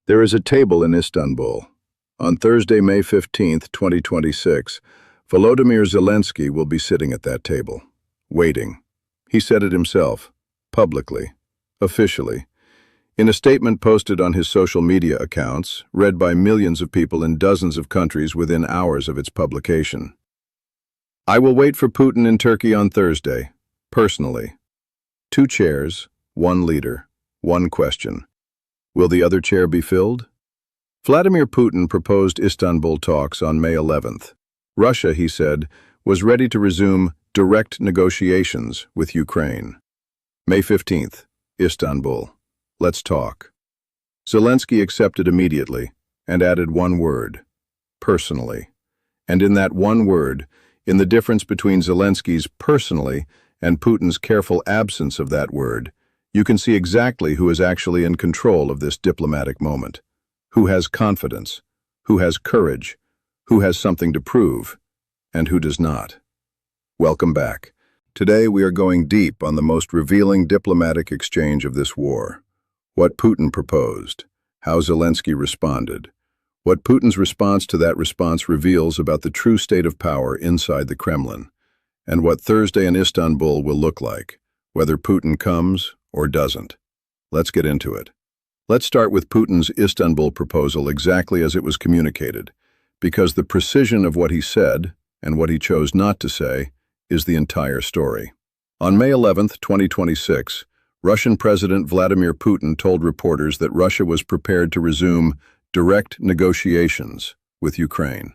There is a table in Istanbul. On Thursday, May 15th, 2026, Volodymyr Zelenskyy will be sitting at that table, waiting. He said it himself, publicly, officially, in a statement posted on his social media accounts, read by millions of people in dozens of countries within hours of its publication. I will wait for Putin in Turkey on Thursday, personally. 2 chairs, 1 leader, 1 question. Will the other chair be filled? Vladimir Putin proposed Istanbul talks on May 11th. Russia, he said, was ready to resume direct negotiations with Ukraine. May 15th, Istanbul. Let's talk. Zelensky accepted immediately and added 1 word, personally. And in that 1 word, in the difference between Zelenskyy's personally and Putin's careful absence of that word, you can see exactly who is actually in control of this diplomatic moment, who has confidence, who has courage, who has something to prove, and who does not. Welcome back. Today we are going deep on the most revealing diplomatic exchange of this war. What Putin proposed, how Zelensky responded, what Putin's response to that response reveals about the true state of power inside the Kremlin, and what Thursday in Istanbul will look like, whether Putin comes or doesn't. Let's get into it. Let's start with Putin's Istanbul proposal exactly as it was communicated, because the precision of what he said and what he chose not to say is the entire story. On May 11th, 2026, Russian President Vladimir Putin told reporters that Russia was prepared to resume direct negotiations with Ukraine.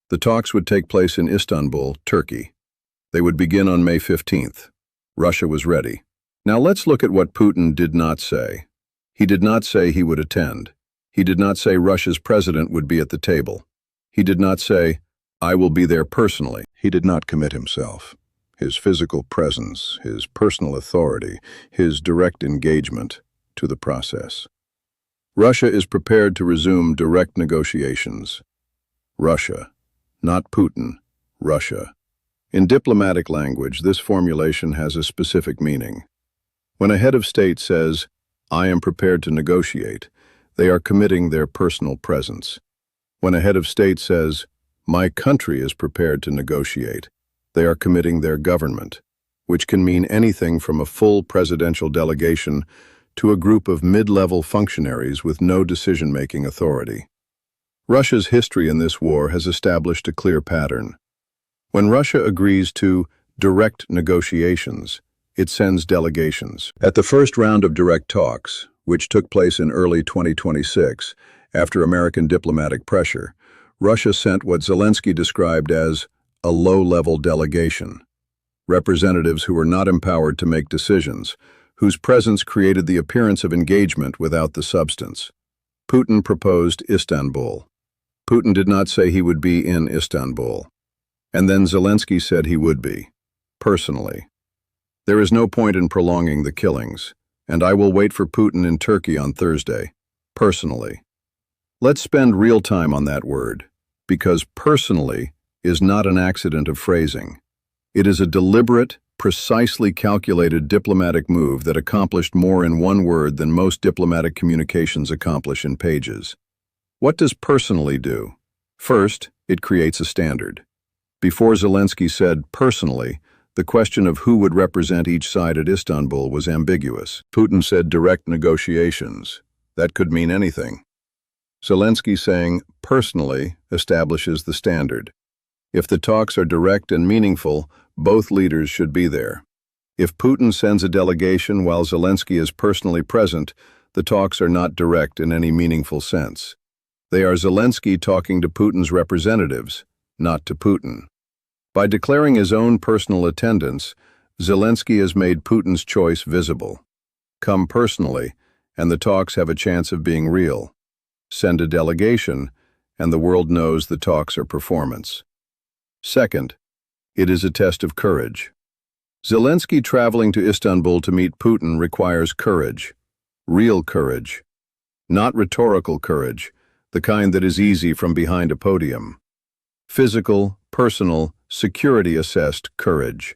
The talks would take place in Istanbul, Turkey. They would begin on May 15th. Russia was ready. Now let's look at what Putin did not say. He did not say he would attend. He did not say Russia's president would be at the table. He did not say, I will be there personally. He did not commit himself. His physical presence, his personal authority, his direct engagement to the process. Russia is prepared to resume direct negotiations. Russia, not Putin, Russia. In diplomatic language, this formulation has a specific meaning. When a head of state says, I am prepared to negotiate, they are committing their personal presence. When a head of state says, my country is prepared to negotiate, they are committing their government, which can mean anything from a full presidential delegation to a group of mid-level functionaries with no decision-making authority. Russia's history in this war has established a clear pattern. When Russia agrees to direct negotiations, it sends delegations. At the first round of direct talks, which took place in early 2026, after American diplomatic pressure, Russia sent what Zelensky described as a low-level delegation, representatives who were not empowered to make decisions, whose presence created the appearance of engagement without the substance. Putin proposed Istanbul. Putin did not say he would be in Istanbul. And then Zelensky said he would be, personally. There is no point in prolonging the killings, and I will wait for Putin in Turkey on Thursday, personally. Let's spend real time on that word, because personally is not an accident of phrasing. It is a deliberate, precisely calculated diplomatic move that accomplished more in 1 word than most diplomatic communications accomplish in pages. What does personally do? First, it creates a standard. Before Zelensky said personally, the question of who would represent each side at Istanbul was ambiguous. Putin said direct negotiations. That could mean anything. Zelensky saying personally establishes the standard. If the talks are direct and meaningful, both leaders should be there. If Putin sends a delegation while Zelensky is personally present, the talks are not direct in any meaningful sense. They are Zelensky talking to Putin's representatives, not to Putin. By declaring his own personal attendance, Zelensky has made Putin's choice visible. Come personally, and the talks have a chance of being real. Send a delegation, and the world knows the talks are performance. Second, it is a test of courage. Zelensky traveling to Istanbul to meet Putin requires courage, real courage, not rhetorical courage, the kind that is easy from behind a podium. Physical, personal, security-assessed courage.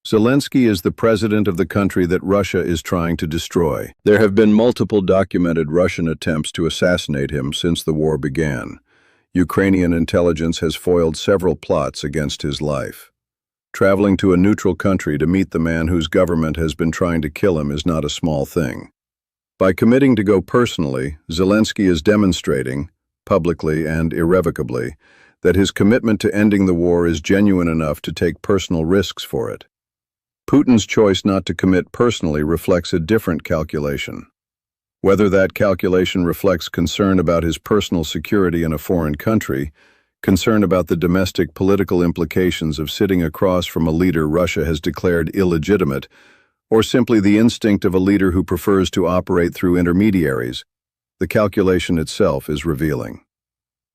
Zelensky is the president of the country that Russia is trying to destroy. There have been multiple documented Russian attempts to assassinate him since the war began. Ukrainian intelligence has foiled several plots against his life. Traveling to a neutral country to meet the man whose government has been trying to kill him is not a small thing. By committing to go personally, Zelensky is demonstrating, publicly and irrevocably, that his commitment to ending the war is genuine enough to take personal risks for it. Putin's choice not to commit personally reflects a different calculation. Whether that calculation reflects concern about his personal security in a foreign country, concern about the domestic political implications of sitting across from a leader Russia has declared illegitimate, or simply the instinct of a leader who prefers to operate through intermediaries, the calculation itself is revealing.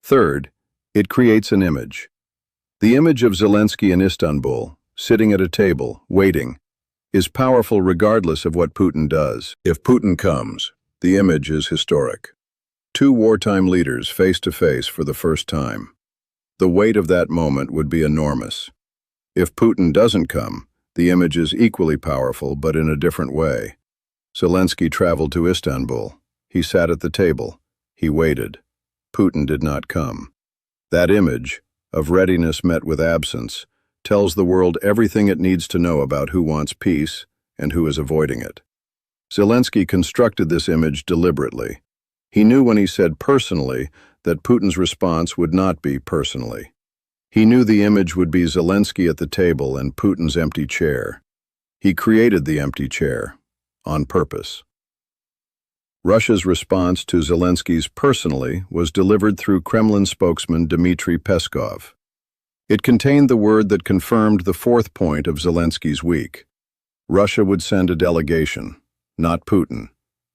Third, it creates an image. The image of Zelensky in Istanbul, sitting at a table, waiting, is powerful regardless of what Putin does. If Putin comes, the image is historic. Two wartime leaders face to face for the first time. The weight of that moment would be enormous. If Putin doesn't come, the image is equally powerful, but in a different way. Zelensky traveled to Istanbul. He sat at the table. He waited. Putin did not come. That image, of readiness met with absence, tells the world everything it needs to know about who wants peace and who is avoiding it. Zelensky constructed this image deliberately. He knew when he said personally that Putin's response would not be personally. He knew the image would be Zelensky at the table and Putin's empty chair. He created the empty chair, on purpose. Russia's response to Zelensky's personally was delivered through Kremlin spokesman Dmitry Peskov. It contained the word that confirmed the fourth point of Zelensky's week. Russia would send a delegation, not Putin,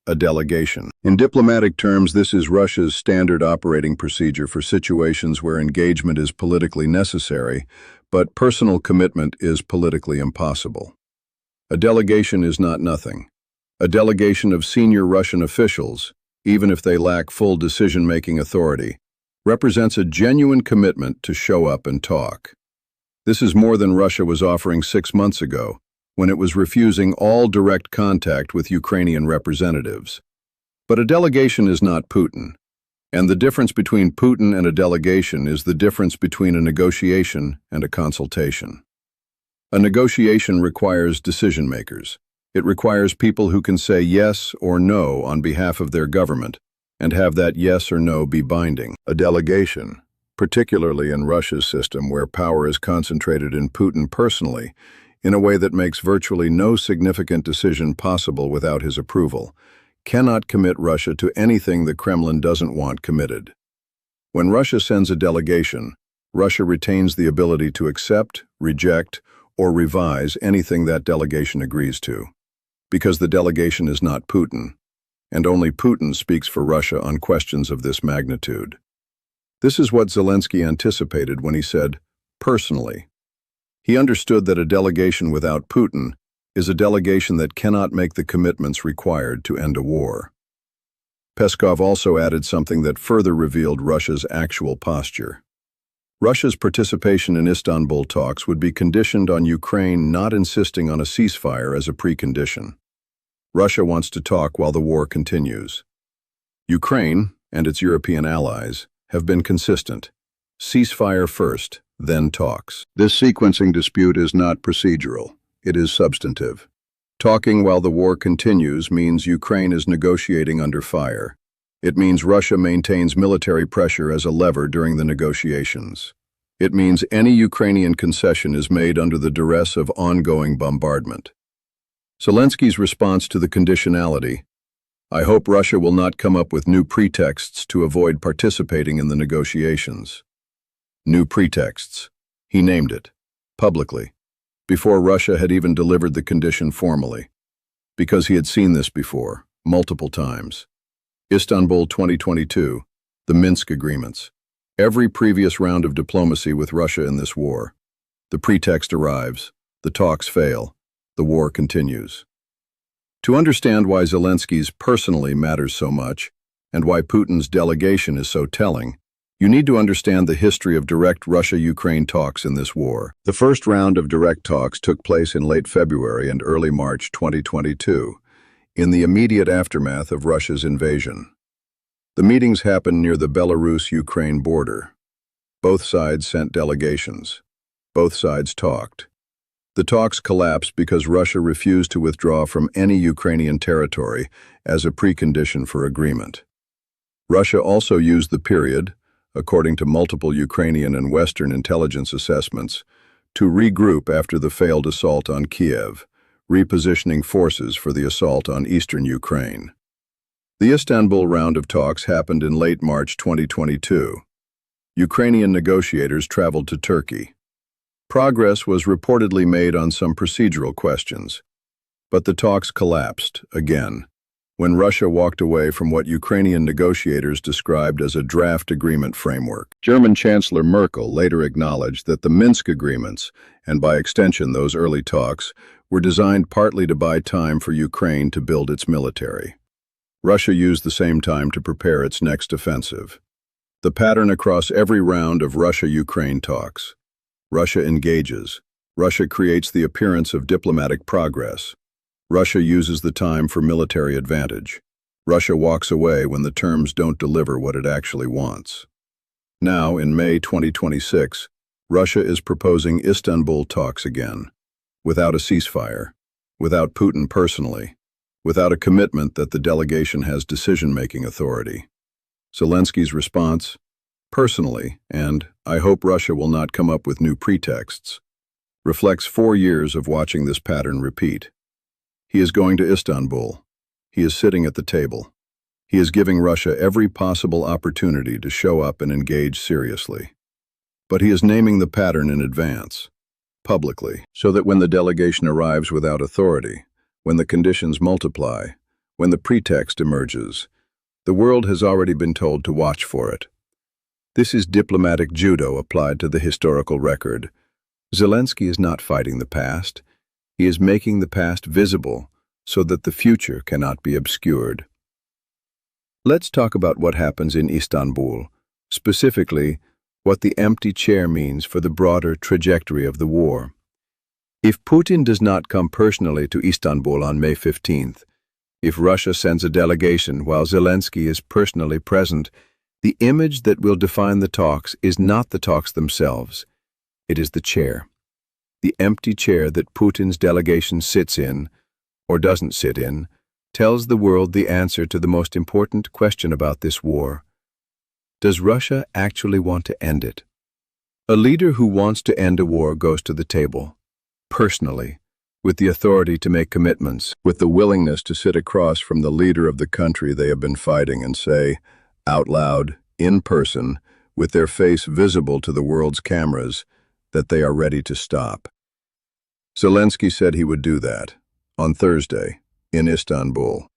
a delegation. In diplomatic terms, this is Russia's standard operating procedure for situations where engagement is politically necessary, but personal commitment is politically impossible. A delegation is not nothing. A delegation of senior Russian officials, even if they lack full decision-making authority, represents a genuine commitment to show up and talk. This is more than Russia was offering 6 months ago, when it was refusing all direct contact with Ukrainian representatives. But a delegation is not Putin, and the difference between Putin and a delegation is the difference between a negotiation and a consultation. A negotiation requires decision-makers. It requires people who can say yes or no on behalf of their government, and have that yes or no be binding. A delegation, particularly in Russia's system where power is concentrated in Putin personally, in a way that makes virtually no significant decision possible without his approval, cannot commit Russia to anything the Kremlin doesn't want committed. When Russia sends a delegation, Russia retains the ability to accept, reject, or revise anything that delegation agrees to, because the delegation is not Putin, and only Putin speaks for Russia on questions of this magnitude. This is what Zelensky anticipated when he said, personally. He understood that a delegation without Putin is a delegation that cannot make the commitments required to end a war. Peskov also added something that further revealed Russia's actual posture. Russia's participation in Istanbul talks would be conditioned on Ukraine not insisting on a ceasefire as a precondition. Russia wants to talk while the war continues. Ukraine, and its European allies, have been consistent. Ceasefire first, then talks. This sequencing dispute is not procedural. It is substantive. Talking while the war continues means Ukraine is negotiating under fire. It means Russia maintains military pressure as a lever during the negotiations. It means any Ukrainian concession is made under the duress of ongoing bombardment. Zelensky's response to the conditionality: I hope Russia will not come up with new pretexts to avoid participating in the negotiations. New pretexts. He named it, publicly, before Russia had even delivered the condition formally, because he had seen this before, multiple times. Istanbul 2022, the Minsk agreements, every previous round of diplomacy with Russia in this war. The pretext arrives, the talks fail, the war continues. To understand why Zelensky's personally matters so much, and why Putin's delegation is so telling, You need to understand the history of direct Russia-Ukraine talks in this war. The first round of direct talks took place in late February and early March 2022, in the immediate aftermath of Russia's invasion. The meetings happened near the Belarus-Ukraine border. Both sides sent delegations. Both sides talked. The talks collapsed because Russia refused to withdraw from any Ukrainian territory as a precondition for agreement. Russia also used the period, according to multiple Ukrainian and Western intelligence assessments, to regroup after the failed assault on Kiev, repositioning forces for the assault on eastern Ukraine. The Istanbul round of talks happened in late March 2022. Ukrainian negotiators traveled to Turkey. Progress was reportedly made on some procedural questions, but the talks collapsed, again, when Russia walked away from what Ukrainian negotiators described as a draft agreement framework. German Chancellor Merkel later acknowledged that the Minsk agreements, and by extension those early talks, were designed partly to buy time for Ukraine to build its military. Russia used the same time to prepare its next offensive. The pattern across every round of Russia-Ukraine talks. Russia engages. Russia creates the appearance of diplomatic progress. Russia uses the time for military advantage. Russia walks away when the terms don't deliver what it actually wants. Now, in May 2026, Russia is proposing Istanbul talks again, without a ceasefire, without Putin personally, without a commitment that the delegation has decision-making authority. Zelensky's response? Personally, and I hope Russia will not come up with new pretexts, reflects 4 years of watching this pattern repeat. He is going to Istanbul. He is sitting at the table. He is giving Russia every possible opportunity to show up and engage seriously. But he is naming the pattern in advance, publicly, so that when the delegation arrives without authority, when the conditions multiply, when the pretext emerges, the world has already been told to watch for it. This is diplomatic judo applied to the historical record. Zelensky is not fighting the past. He is making the past visible so that the future cannot be obscured. Let's talk about what happens in Istanbul, specifically what the empty chair means for the broader trajectory of the war. If Putin does not come personally to Istanbul on May 15th, if Russia sends a delegation while Zelensky is personally present, the image that will define the talks is not the talks themselves. It is the chair. The empty chair that Putin's delegation sits in, or doesn't sit in, tells the world the answer to the most important question about this war. Does Russia actually want to end it? A leader who wants to end a war goes to the table, personally, with the authority to make commitments, with the willingness to sit across from the leader of the country they have been fighting and say, out loud, in person, with their face visible to the world's cameras, that they are ready to stop. Zelensky said he would do that, on Thursday, in Istanbul.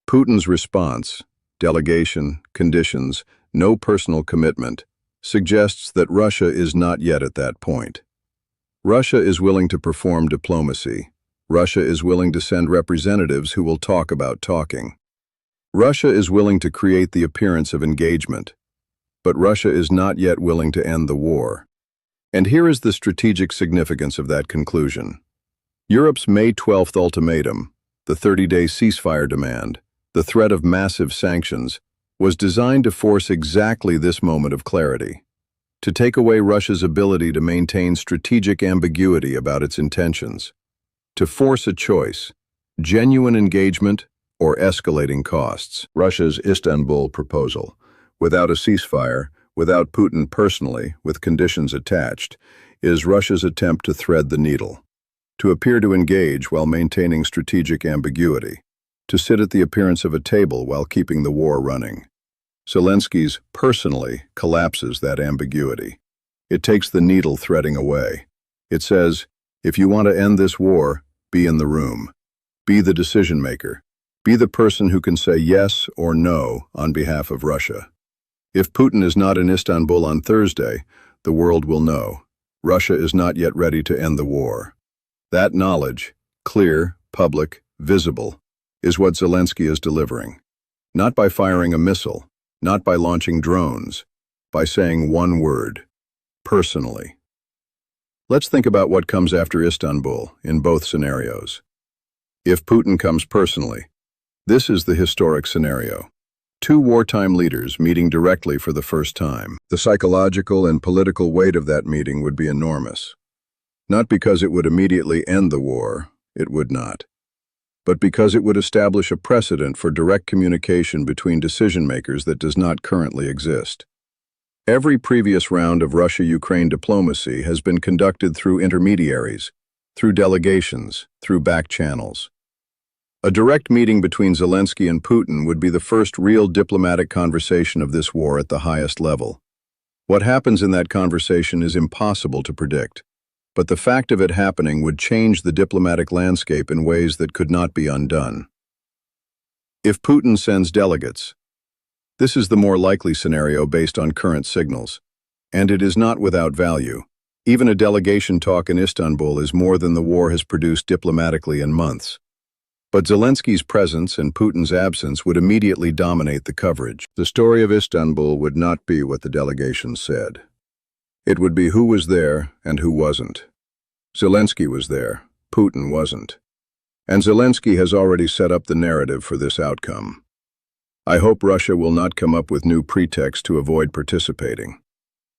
Putin's response, delegation, conditions, no personal commitment, suggests that Russia is not yet at that point. Russia is willing to perform diplomacy. Russia is willing to send representatives who will talk about talking. Russia is willing to create the appearance of engagement, but Russia is not yet willing to end the war. And here is the strategic significance of that conclusion. Europe's May 12th ultimatum, the 30-day ceasefire demand, the threat of massive sanctions, was designed to force exactly this moment of clarity, to take away Russia's ability to maintain strategic ambiguity about its intentions, to force a choice, genuine engagement or escalating costs. Russia's Istanbul proposal, without a ceasefire, without Putin personally, with conditions attached, is Russia's attempt to thread the needle, to appear to engage while maintaining strategic ambiguity, to sit at the appearance of a table while keeping the war running. Zelensky's personally collapses that ambiguity. It takes the needle threading away. It says, if you want to end this war, be in the room. Be the decision maker. Be the person who can say yes or no on behalf of Russia. If Putin is not in Istanbul on Thursday, the world will know. Russia is not yet ready to end the war. That knowledge, clear, public, visible, is what Zelensky is delivering. Not by firing a missile, not by launching drones, by saying one word: personally. Let's think about what comes after Istanbul in both scenarios. If Putin comes personally, this is the historic scenario. Two wartime leaders meeting directly for the first time. The psychological and political weight of that meeting would be enormous. Not because it would immediately end the war, it would not, but because it would establish a precedent for direct communication between decision-makers that does not currently exist. Every previous round of Russia-Ukraine diplomacy has been conducted through intermediaries, through delegations, through back channels. A direct meeting between Zelensky and Putin would be the first real diplomatic conversation of this war at the highest level. What happens in that conversation is impossible to predict, but the fact of it happening would change the diplomatic landscape in ways that could not be undone. If Putin sends delegates, this is the more likely scenario based on current signals, and it is not without value. Even a delegation talk in Istanbul is more than the war has produced diplomatically in months. But Zelensky's presence and Putin's absence would immediately dominate the coverage. The story of Istanbul would not be what the delegation said. It would be who was there and who wasn't. Zelensky was there, Putin wasn't. And Zelensky has already set up the narrative for this outcome. I hope Russia will not come up with new pretexts to avoid participating.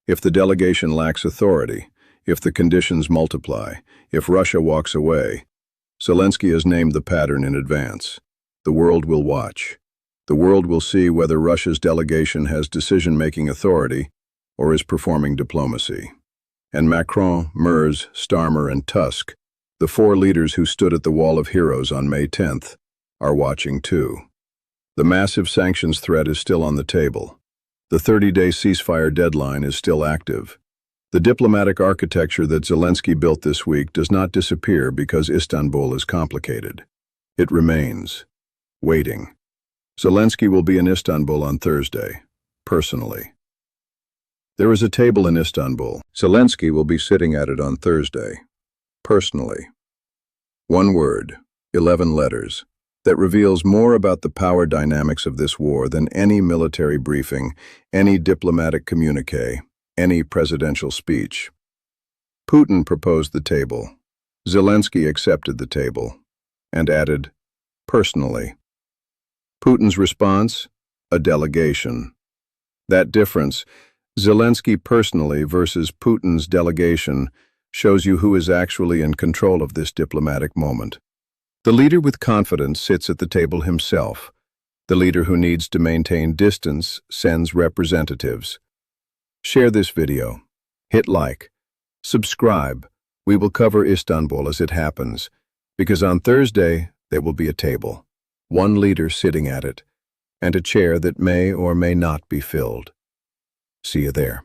If the delegation lacks authority, if the conditions multiply, if Russia walks away, Zelensky has named the pattern in advance. The world will watch. The world will see whether Russia's delegation has decision-making authority or is performing diplomacy. And Macron, Merz, Starmer, and Tusk, the four leaders who stood at the Wall of Heroes on May 10th, are watching too. The massive sanctions threat is still on the table. The 30-day ceasefire deadline is still active. The diplomatic architecture that Zelensky built this week does not disappear because Istanbul is complicated. It remains, waiting. Zelensky will be in Istanbul on Thursday, personally. There is a table in Istanbul. Zelensky will be sitting at it on Thursday, personally. One word, 11 letters, that reveals more about the power dynamics of this war than any military briefing, any diplomatic communique, any presidential speech. Putin proposed the table. Zelensky accepted the table and added, personally. Putin's response? A delegation. That difference, Zelensky personally versus Putin's delegation, shows you who is actually in control of this diplomatic moment. The leader with confidence sits at the table himself. The leader who needs to maintain distance sends representatives. Share this video. Hit like. Subscribe. We will cover Istanbul as it happens, because on Thursday there will be a table, one leader sitting at it, and a chair that may or may not be filled. See you there.